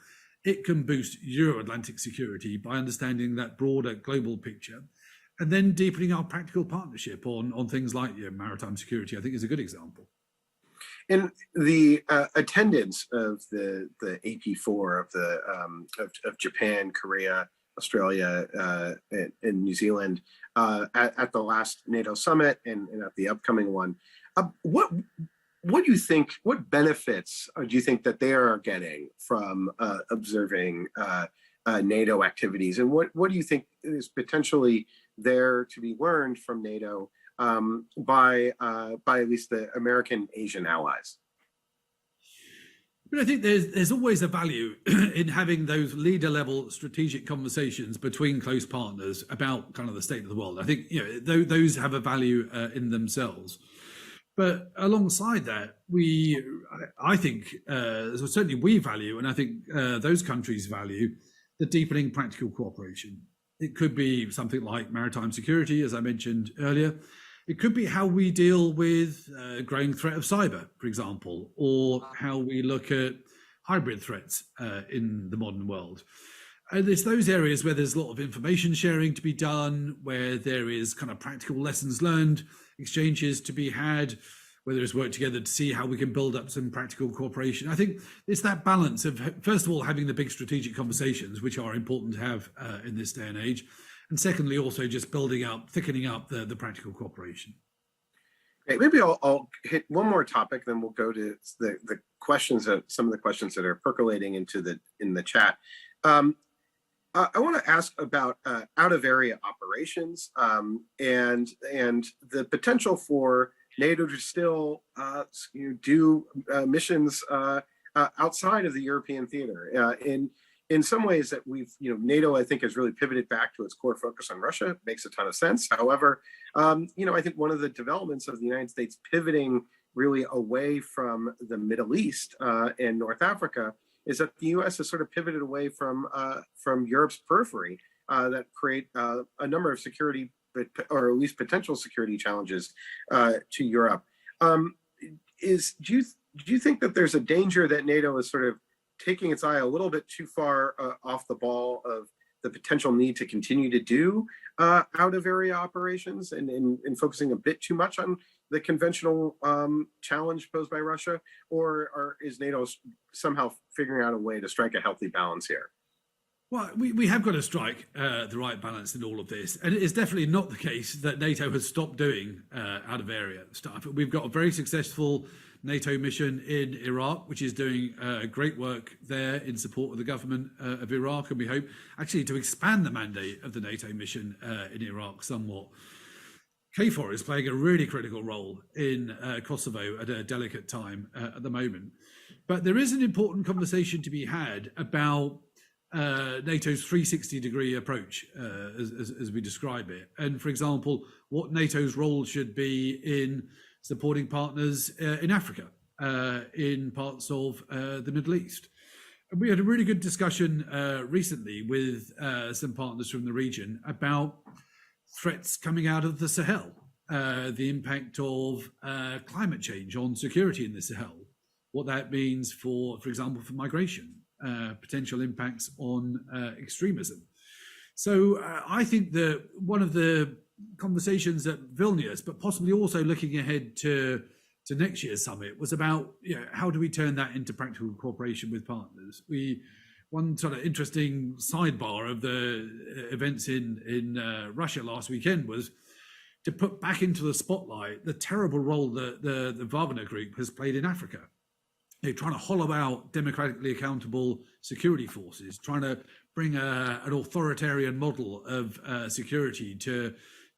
it can boost Euro-Atlantic security by understanding that broader global picture, and then deepening our practical partnership on things like maritime security, I think, is a good example. And the attendance of the AP4 of Japan, Korea, Australia, and New Zealand at the last NATO summit and at the upcoming one, what do you think? What benefits do you think that they are getting from observing NATO activities, and what do you think is potentially there to be learned from NATO by at least the American Asian allies? But I think there's always a value in having those leader level strategic conversations between close partners about kind of the state of the world. I think those have a value in themselves. But alongside that, I think certainly we value, and I think those countries value, the deepening practical cooperation. It could be something like maritime security, as I mentioned earlier. It could be how we deal with growing threat of cyber, for example, or how we look at hybrid threats in the modern world. And it's those areas where there's a lot of information sharing to be done, where there is kind of practical lessons learned, exchanges to be had, where there's work together to see how we can build up some practical cooperation. I think it's that balance of, first of all, having the big strategic conversations, which are important to have in this day and age, And secondly, also just building up, thickening up the practical cooperation. Okay, maybe I'll hit one more topic, then we'll go to the questions, some of the questions that are percolating in the chat. I want to ask about out of area operations and the potential for NATO to still do missions outside of the European theater. In some ways that NATO, I think, has really pivoted back to its core focus on Russia. It makes a ton of sense. However, I think one of the developments of the United States pivoting really away from the Middle East and North Africa is that the U.S. has sort of pivoted away from Europe's periphery that create a number of security, or at least potential security challenges to Europe. Do you think that there's a danger that NATO is sort of taking its eye a little bit too far off the ball of the potential need to continue to do out of area operations and focusing a bit too much on the conventional challenge posed by Russia, or is NATO somehow figuring out a way to strike a healthy balance here? Well, we have got to strike the right balance in all of this. And it is definitely not the case that NATO has stopped doing out of area stuff. We've got a very successful NATO mission in Iraq, which is doing great work there in support of the government of Iraq. And we hope actually to expand the mandate of the NATO mission in Iraq somewhat. KFOR is playing a really critical role in Kosovo at a delicate time at the moment. But there is an important conversation to be had about NATO's 360-degree approach, as we describe it. And for example, what NATO's role should be in supporting partners in Africa, in parts of the Middle East. And we had a really good discussion recently with some partners from the region about threats coming out of the Sahel, the impact of climate change on security in the Sahel, what that means for example, for migration, potential impacts on extremism. So I think that one of the conversations at Vilnius, but possibly also looking ahead to next year's summit, was about how do we turn that into practical cooperation with partners. One sort of interesting sidebar of the events in Russia last weekend was to put back into the spotlight the terrible role that the Wagner Group has played in Africa. They're trying to hollow out democratically accountable security forces, trying to bring an authoritarian model of security to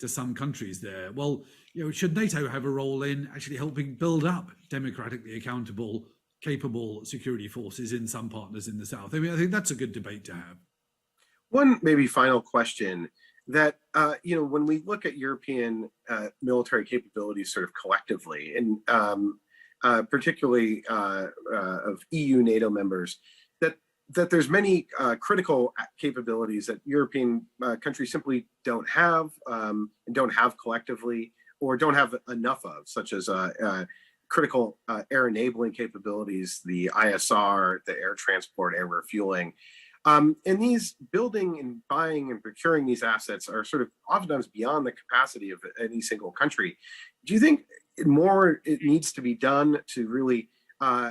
some countries there. Well, should NATO have a role in actually helping build up democratically accountable, capable security forces in some partners in the South? I mean, I think that's a good debate to have. One maybe final question that, when we look at European military capabilities sort of collectively, and particularly of EU NATO members, that there's many critical capabilities that European countries simply don't have and don't have collectively, or don't have enough of, such as critical air enabling capabilities, the ISR, the air transport, air refueling. And these building and buying and procuring these assets are sort of oftentimes beyond the capacity of any single country. Do you think more it needs to be done to really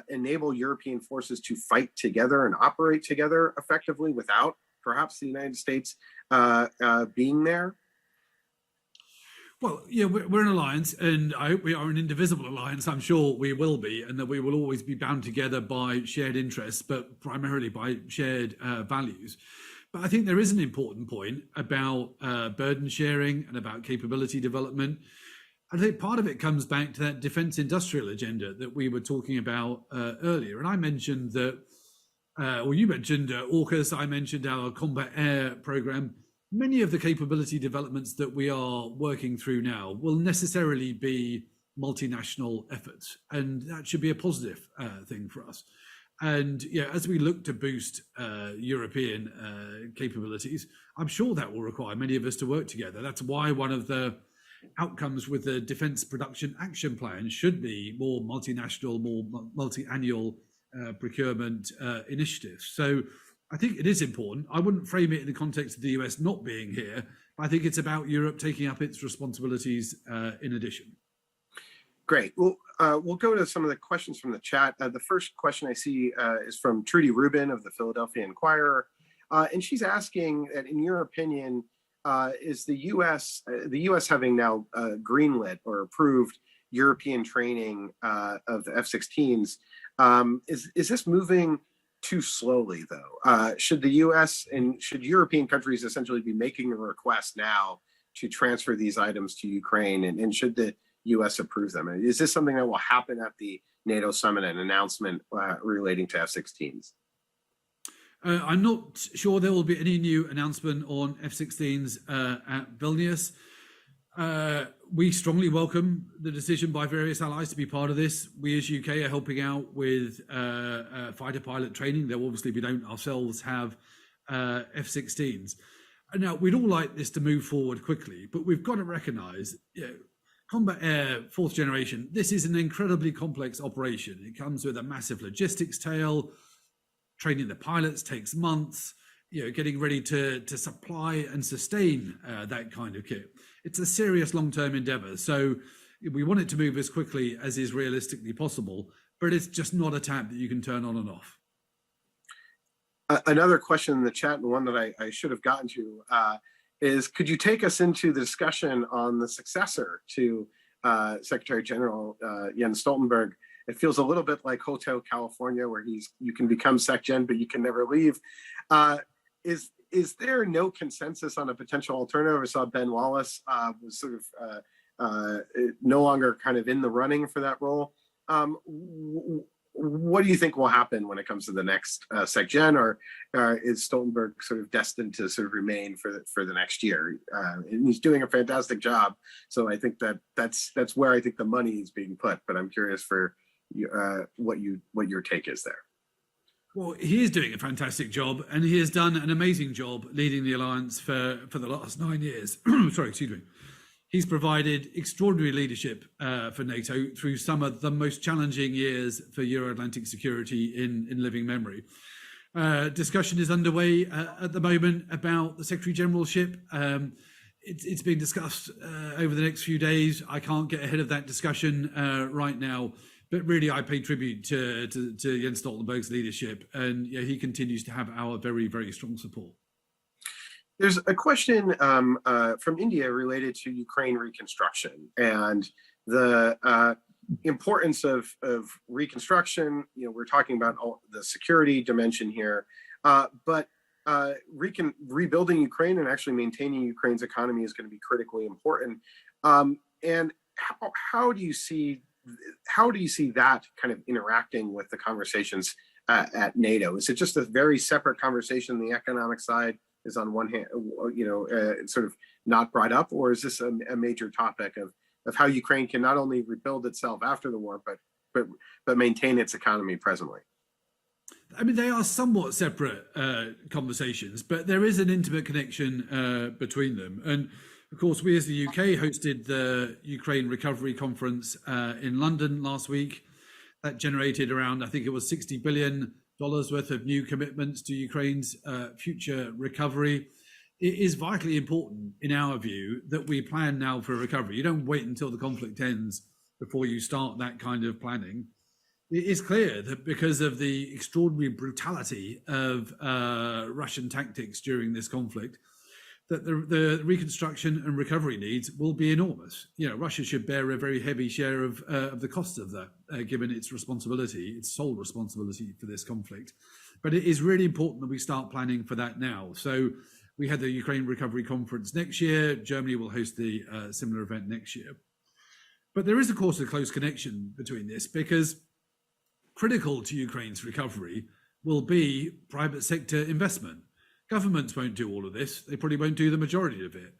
enable European forces to fight together and operate together effectively without perhaps the United States being there? Well, we're an alliance, and I hope we are an indivisible alliance. I'm sure we will be, and that we will always be bound together by shared interests, but primarily by shared values. But I think there is an important point about burden sharing and about capability development. I think part of it comes back to that defense industrial agenda that we were talking about earlier. And I mentioned that, you mentioned AUKUS, I mentioned our combat air program. Many of the capability developments that we are working through now will necessarily be multinational efforts, and that should be a positive thing for us. And as we look to boost European capabilities, I'm sure that will require many of us to work together. That's why one of the outcomes with the Defence Production Action Plan should be more multinational, more multi-annual procurement initiatives. So I think it is important. I wouldn't frame it in the context of the US not being here, but I think it's about Europe taking up its responsibilities in addition. Great. Well, we'll go to some of the questions from the chat. The first question I see is from Trudy Rubin of the Philadelphia Inquirer. And she's asking that, in your opinion, is the U.S. having now greenlit or approved European training of the F-16s. Is this moving too slowly, though? Should the U.S. and should European countries essentially be making a request now to transfer these items to Ukraine, and should the U.S. approve them? Is this something that will happen at the NATO summit, an announcement relating to F-16s? I'm not sure there will be any new announcement on F-16s at Vilnius. We strongly welcome the decision by various allies to be part of this. We as UK are helping out with fighter pilot training, though obviously we don't ourselves have F-16s. Now, we'd all like this to move forward quickly, but we've got to recognise, combat air, fourth generation, this is an incredibly complex operation. It comes with a massive logistics tail. Training the pilots takes months, getting ready to supply and sustain that kind of kit. It's a serious long-term endeavor. So we want it to move as quickly as is realistically possible, but it's just not a tap that you can turn on and off. Another question in the chat, and one that I should have gotten to, is could you take us into the discussion on the successor to Secretary General Jens Stoltenberg? It feels a little bit like Hotel California, where you can become SecGen, but you can never leave. Is there no consensus on a potential alternative? I saw Ben Wallace was sort of no longer kind of in the running for that role. What do you think will happen when it comes to the next SecGen, or is Stoltenberg sort of destined to sort of remain for the next year? And he's doing a fantastic job, so I think that's where I think the money is being put. But I'm curious for what your take is there. Well, he is doing a fantastic job, and he has done an amazing job leading the alliance for the last 9 years. Sorry, excuse me. He's provided extraordinary leadership for NATO through some of the most challenging years for Euro-Atlantic security in living memory. Discussion is underway at the moment about the Secretary Generalship. It's being discussed over the next few days. I can't get ahead of that discussion right now. But really, I pay tribute to Jens Stoltenberg's leadership, and he continues to have our very, very strong support. There's a question from India related to Ukraine reconstruction and the importance of reconstruction. We're talking about the security dimension here, but rebuilding Ukraine and actually maintaining Ukraine's economy is going to be critically important. And how do you see that kind of interacting with the conversations at NATO? Is it just a very separate conversation? The economic side is on one hand, sort of not brought up, or is this a major topic of how Ukraine can not only rebuild itself after the war, but maintain its economy presently? I mean, they are somewhat separate conversations, but there is an intimate connection between them. And of course, we as the UK hosted the Ukraine Recovery Conference in London last week. That generated around, I think it was $60 billion worth of new commitments to Ukraine's future recovery. It is vitally important, in our view, that we plan now for a recovery. You don't wait until the conflict ends before you start that kind of planning. It is clear that because of the extraordinary brutality of Russian tactics during this conflict, that the reconstruction and recovery needs will be enormous. Russia should bear a very heavy share of the cost of that, given its responsibility, its sole responsibility for this conflict. But it is really important that we start planning for that now. So we had the Ukraine Recovery Conference next year. Germany will host the similar event next year. But there is, of course, a close connection between this, because critical to Ukraine's recovery will be private sector investment. Governments won't do all of this. They probably won't do the majority of it.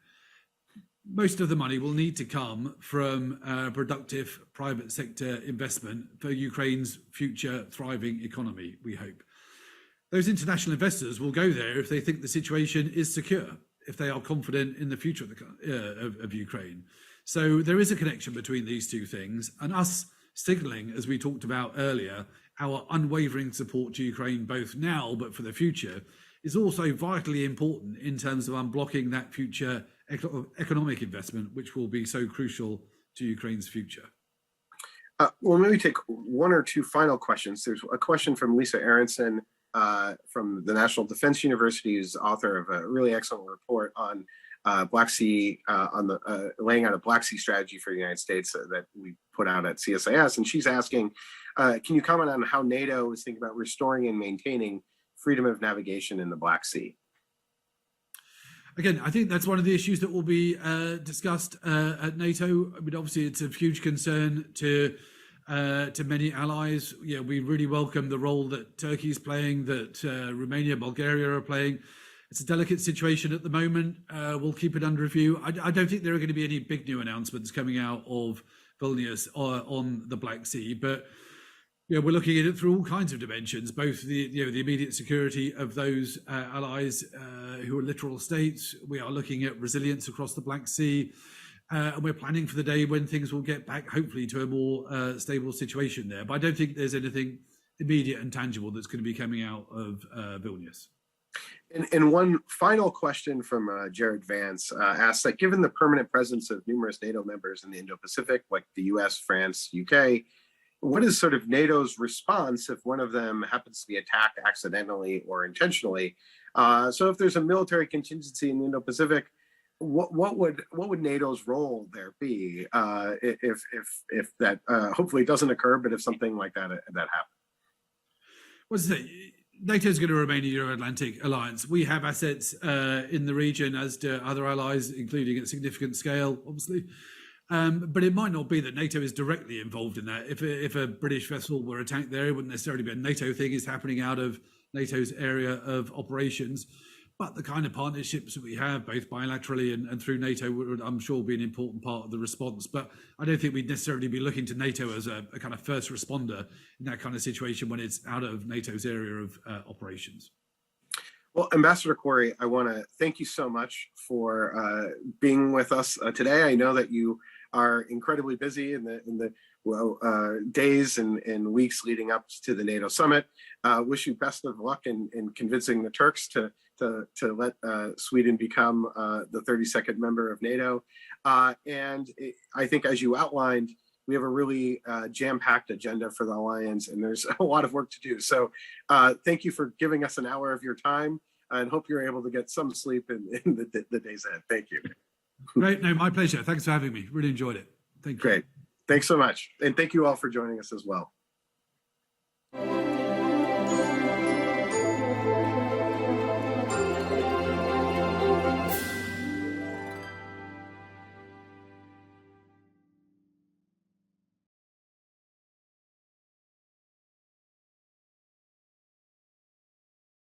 Most of the money will need to come from productive private sector investment for Ukraine's future thriving economy, we hope. Those international investors will go there if they think the situation is secure, if they are confident in the future of Ukraine. So there is a connection between these two things, and us signalling, as we talked about earlier, our unwavering support to Ukraine, both now but for the future, is also vitally important in terms of unblocking that future economic investment, which will be so crucial to Ukraine's future. Well, maybe take one or two final questions. There's a question from Lisa Aronson from the National Defense University, who's author of a really excellent report on Black Sea laying out a Black Sea strategy for the United States that we put out at CSIS, and she's asking, can you comment on how NATO is thinking about restoring and maintaining freedom of navigation in the Black Sea? Again, I think that's one of the issues that will be discussed at NATO. I mean, obviously, it's of huge concern to many allies. Yeah, we really welcome the role that Turkey is playing, that Romania, Bulgaria are playing. It's a delicate situation at the moment. We'll keep it under review. I don't think there are going to be any big new announcements coming out of Vilnius on the Black Sea, but we're looking at it through all kinds of dimensions, both the immediate security of those allies who are littoral states. We are looking at resilience across the Black Sea, and we're planning for the day when things will get back, hopefully, to a more stable situation there. But I don't think there's anything immediate and tangible that's going to be coming out of Vilnius. And one final question from Jared Vance asks that given the permanent presence of numerous NATO members in the Indo-Pacific, like the US, France, UK, what is sort of NATO's response if one of them happens to be attacked accidentally or intentionally? So if there's a military contingency in the Indo-Pacific, what would NATO's role there be if that hopefully doesn't occur, but if something like that happens? What's it? NATO is going to remain a Euro-Atlantic alliance. We have assets in the region, as do other allies, including at significant scale, obviously. But it might not be that NATO is directly involved in that. If a British vessel were attacked there, it wouldn't necessarily be a NATO thing. It's happening out of NATO's area of operations. But the kind of partnerships that we have, both bilaterally and through NATO, would, I'm sure, be an important part of the response. But I don't think we'd necessarily be looking to NATO as a kind of first responder in that kind of situation when it's out of NATO's area of operations. Well, Ambassador Quarrey, I want to thank you so much for being with us today. I know that you are incredibly busy in the days and weeks leading up to the NATO summit. Wish you best of luck in convincing the Turks to let Sweden become the 32nd member of NATO. And I think, as you outlined, we have a really jam-packed agenda for the alliance, and there's a lot of work to do. So thank you for giving us an hour of your time, and hope you're able to get some sleep in the days ahead. Thank you. Great. No, my pleasure. Thanks for having me. Really enjoyed it. Thank you. Great. Thanks so much. And thank you all for joining us as well.